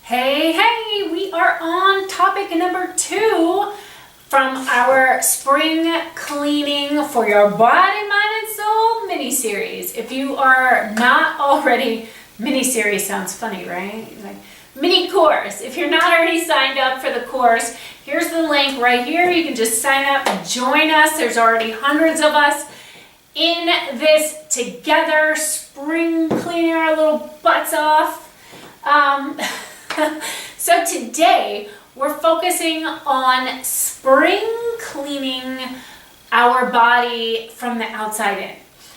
Hey, we are on topic number 2 from our spring cleaning for your body, mind, and soul mini-series. If you are not already, mini-series sounds funny, right? Like mini course. If you're not already signed up for the course, here's the link right here. You can just sign up and join us. There's already hundreds of us in this together, spring cleaning our little butts off. So today we're focusing on spring cleaning our body from the outside in.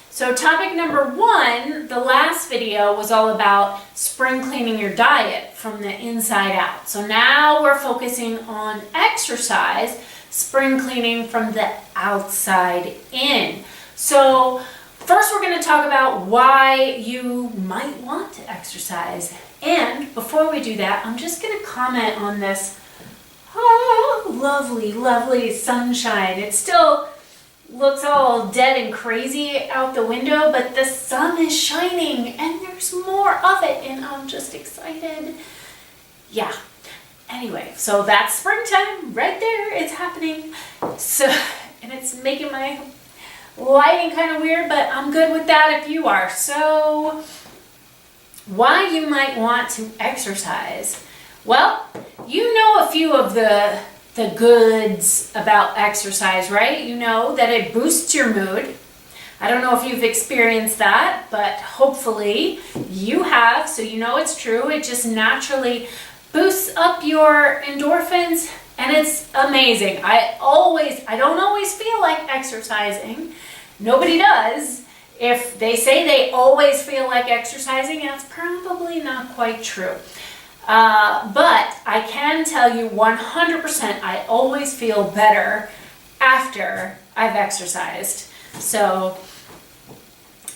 So topic number 1, the last video was all about spring cleaning your diet from the inside out. So now we're focusing on exercise, spring cleaning from the outside in. So first we're going to talk about why you might want to exercise. And before we do that, I'm just going to comment on this lovely sunshine. It still looks all dead and crazy out the window, but the sun is shining and there's more of it and I'm just excited. Yeah. Anyway, so that's springtime right there. It's happening. So, and it's making my lighting kind of weird, but I'm good with that if you are. So why you might want to exercise. Well, you know a few of the goods about exercise, right? You know that it boosts your mood. I don't know if you've experienced that, but hopefully you have, so you know it's true. It just naturally boosts up your endorphins and it's amazing. I don't always feel like exercising. Nobody does. If they say they always feel like exercising, that's probably not quite true. But I can tell you 100% I always feel better after I've exercised. So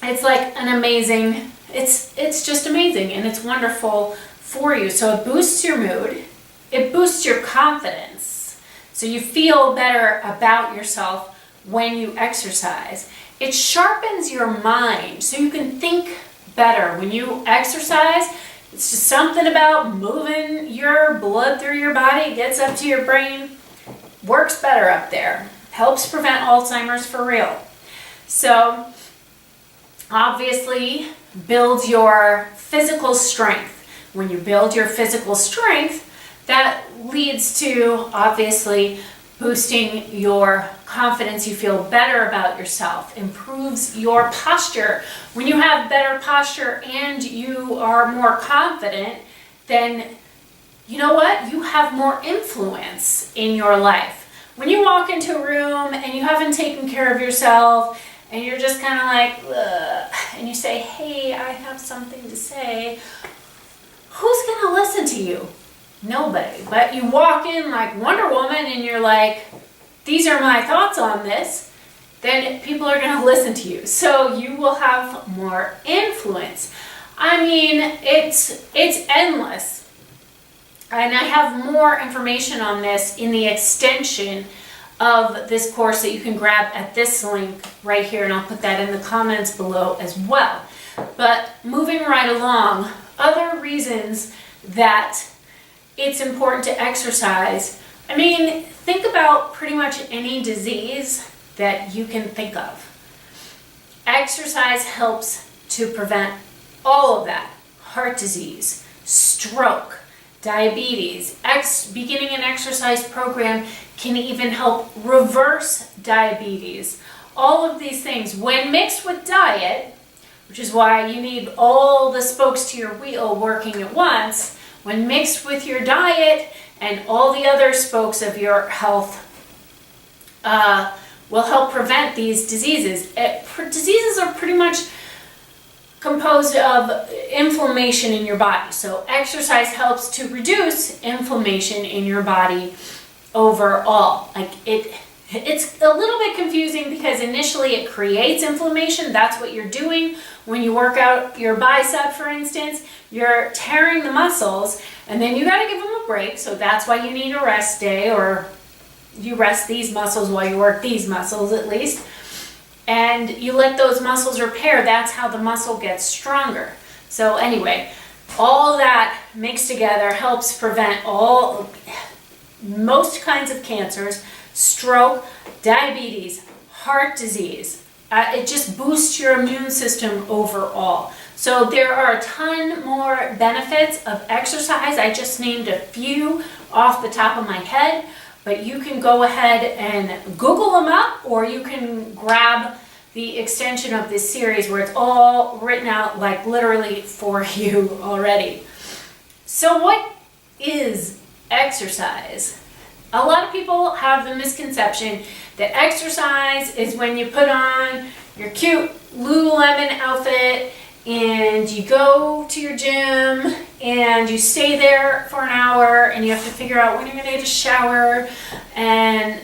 it's like an amazing, it's just amazing and it's wonderful for you. So it boosts your mood, it boosts your confidence. So you feel better about yourself when you exercise. It sharpens your mind so you can think better. When you exercise, it's just something about moving your blood through your body, gets up to your brain, works better up there, helps prevent Alzheimer's for real. So obviously builds your physical strength. When you build your physical strength, that leads to obviously boosting your confidence. You feel better about yourself, improves your posture. When you have better posture and you are more confident, then you know what? You have more influence in your life. When you walk into a room and you haven't taken care of yourself and you're just kind of like, ugh, and you say, hey, I have something to say, who's going to listen to you? Nobody. But you walk in like Wonder Woman and you're like, these are my thoughts on this, then people are going to listen to you. So you will have more influence. I mean, it's endless. And I have more information on this in the extension of this course that you can grab at this link right here, and I'll put that in the comments below as well. But moving right along, other reasons that it's important to exercise. I mean, think about pretty much any disease that you can think of. Exercise helps to prevent all of that. Heart disease, stroke, diabetes. Beginning an exercise program can even help reverse diabetes. All of these things, when mixed with diet, which is why you need all the spokes to your wheel working at once, when mixed with your diet and all the other spokes of your health, will help prevent these diseases. Diseases are pretty much composed of inflammation in your body. So exercise helps to reduce inflammation in your body overall. Like it's a little bit confusing because initially it creates inflammation. That's what you're doing when you work out your bicep, for instance. You're tearing the muscles and then you got to give them a break. So that's why you need a rest day, or you rest these muscles while you work these muscles at least. And you let those muscles repair. That's how the muscle gets stronger. So anyway, All that mixed together helps prevent most kinds of cancers, stroke, diabetes, heart disease. It just boosts your immune system overall. So there are a ton more benefits of exercise. I just named a few off the top of my head, but you can go ahead and Google them up, or you can grab the extension of this series where it's all written out like literally for you already. So what is exercise? A lot of people have the misconception that exercise is when you put on your cute Lululemon outfit and you go to your gym and you stay there for an hour and you have to figure out when you're going to get a shower and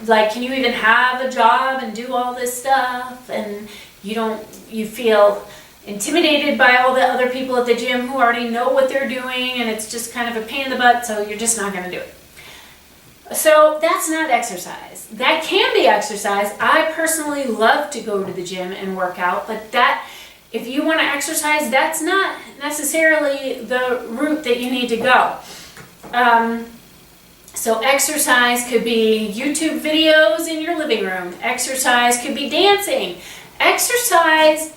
like, can you even have a job and do all this stuff? And you feel intimidated by all the other people at the gym who already know what they're doing, and it's just kind of a pain in the butt, so you're just not going to do it. So that's not exercise. That can be exercise. I personally love to go to the gym and work out, but if you want to exercise, that's not necessarily the route that you need to go. So exercise could be YouTube videos in your living room. Exercise could be dancing. Exercise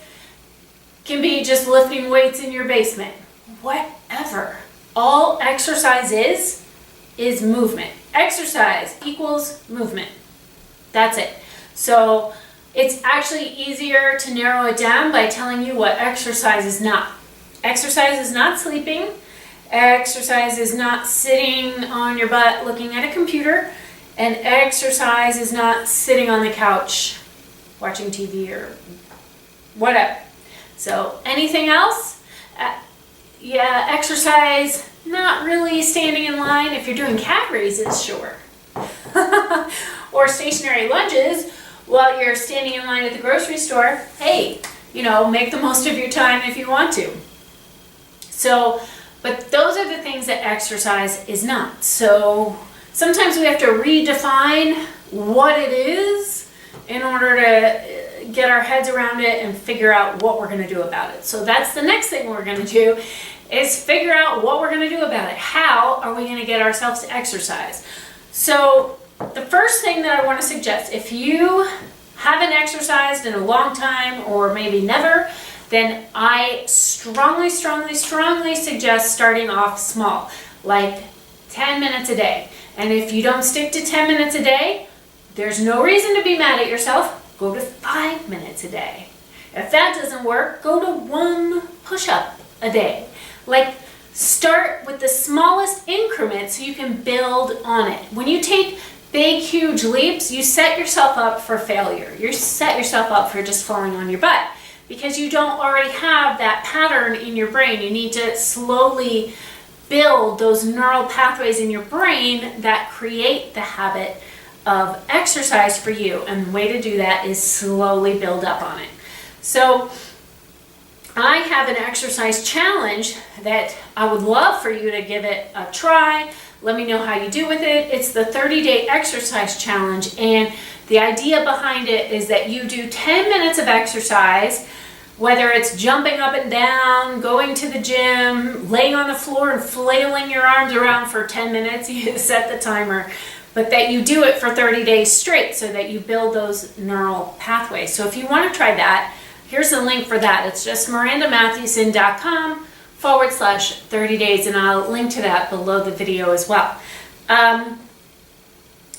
can be just lifting weights in your basement. Whatever. All exercise is movement. Exercise equals movement. That's it. So it's actually easier to narrow it down by telling you what exercise is not. Exercise is not sleeping. Exercise is not sitting on your butt looking at a computer. And exercise is not sitting on the couch watching TV or whatever. So anything else? Exercise, not really standing in line. If you're doing cat raises, sure. Or stationary lunges while you're standing in line at the grocery store. Hey, make the most of your time if you want to. So, but those are the things that exercise is not. So sometimes we have to redefine what it is in order to get our heads around it and figure out what we're going to do about it. So that's the next thing we're going to do, is figure out what we're going to do about it. How are we going to get ourselves to exercise? So the first thing that I want to suggest, if you haven't exercised in a long time or maybe never, then I strongly suggest starting off small, like 10 minutes a day. And if you don't stick to 10 minutes a day, there's no reason to be mad at yourself. Go to 5 minutes a day. If that doesn't work, go to 1 push-up a day. Like, start with the smallest increment so you can build on it. When you take big, huge leaps, you set yourself up for failure. You set yourself up for just falling on your butt because you don't already have that pattern in your brain. You need to slowly build those neural pathways in your brain that create the habit of exercise for you. And the way to do that is slowly build up on it. So I have an exercise challenge that I would love for you to give it a try. Let me know how you do with it. It's the 30-day exercise challenge, and the idea behind it is that you do 10 minutes of exercise, whether it's jumping up and down, going to the gym, laying on the floor and flailing your arms around for 10 minutes. You set the timer, but that you do it for 30 days straight so that you build those neural pathways. So if you want to try that, here's the link for that. It's just mirandamatthewson.com/30 days, and I'll link to that below the video as well.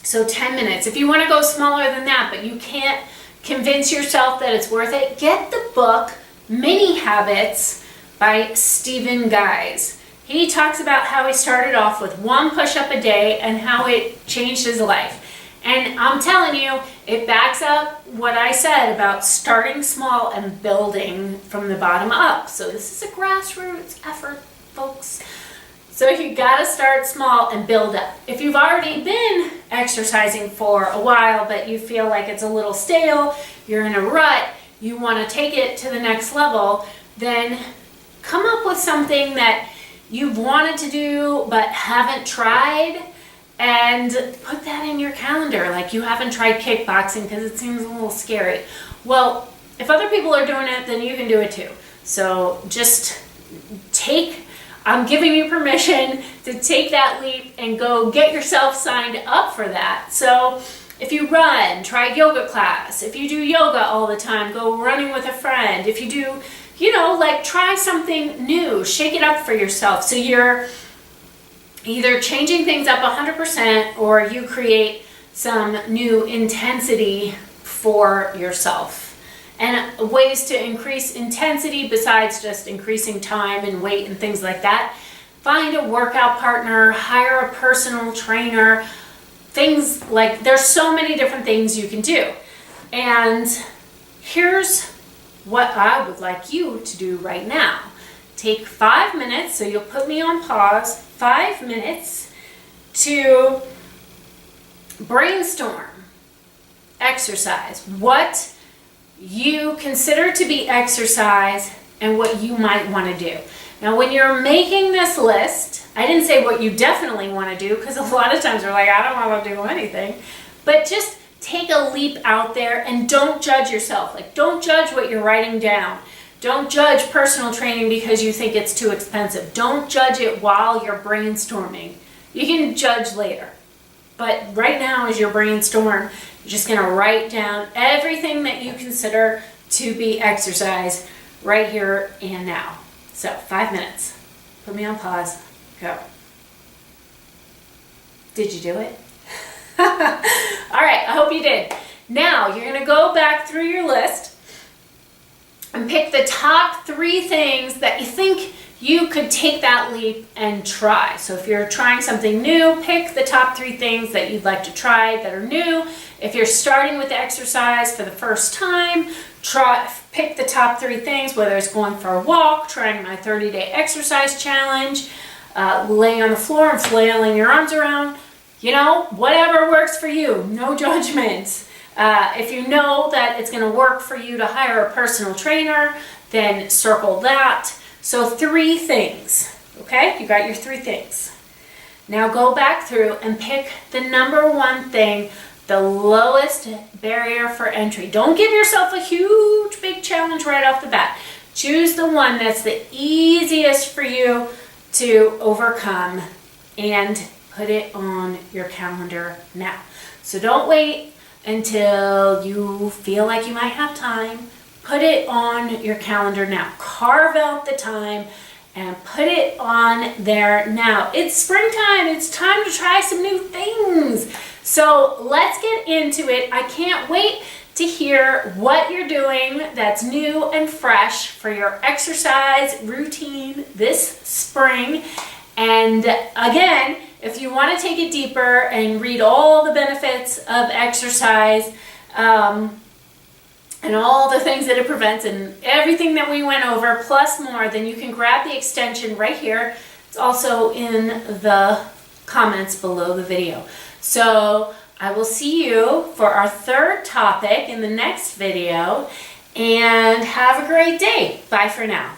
So 10 minutes. If you want to go smaller than that, but you can't convince yourself that it's worth it, get the book Mini Habits by Stephen Guise. He talks about how he started off with 1 push-up a day and how it changed his life. And I'm telling you, it backs up what I said about starting small and building from the bottom up. So this is a grassroots effort, folks. So you gotta start small and build up. If you've already been exercising for a while, but you feel like it's a little stale, you're in a rut, you wanna take it to the next level, then come up with something that you've wanted to do but haven't tried, and put that in your calendar. Like, you haven't tried kickboxing because it seems a little scary. Well, if other people are doing it, then you can do it too. So just take I'm giving you permission to take that leap and go get yourself signed up for that. So if you run, try yoga class. If you do yoga all the time, go running with a friend. If you do, like try something new, shake it up for yourself. So you're either changing things up 100% or you create some new intensity for yourself. And ways to increase intensity besides just increasing time and weight and things like that. Find a workout partner, hire a personal trainer, things like, there's so many different things you can do. And here's what I would like you to do right now. Take 5 minutes, so you'll put me on pause, 5 minutes to brainstorm exercise. What you consider to be exercise and what you might want to do. Now, when you're making this list, I didn't say what you definitely want to do because a lot of times we're like, I don't want to do anything. But just take a leap out there and don't judge yourself. Like, don't judge what you're writing down. Don't judge personal training because you think it's too expensive. Don't judge it while you're brainstorming. You can judge later. But right now, as you're brainstorm, you're just going to write down everything that you consider to be exercise right here and now. So 5 minutes. Put me on pause. Go. Did you do it? All right, I hope you did. Now you're going to go back through your list and pick the top 3 things that you think you could take that leap and try. So if you're trying something new, pick the top 3 things that you'd like to try that are new. If you're starting with the exercise for the first time, pick the top 3 things, whether it's going for a walk, trying my 30-day exercise challenge, laying on the floor and flailing your arms around, whatever works for you, no judgments. If you know that it's going to work for you to hire a personal trainer, then circle that. So 3 things, okay? You got your 3 things. Now go back through and pick the number 1 thing, the lowest barrier for entry. Don't give yourself a huge, big challenge right off the bat. Choose the one that's the easiest for you to overcome and put it on your calendar now. So don't wait until you feel like you might have time. Put it on your calendar now. Carve out the time and put it on there now. It's springtime. It's time to try some new things. So let's get into it. I can't wait to hear what you're doing that's new and fresh for your exercise routine this spring. And again, if you want to take it deeper and read all the benefits of exercise, and all the things that it prevents and everything that we went over, plus more, then you can grab the extension right here. It's also in the comments below the video. So I will see you for our 3rd topic in the next video, and have a great day. Bye for now.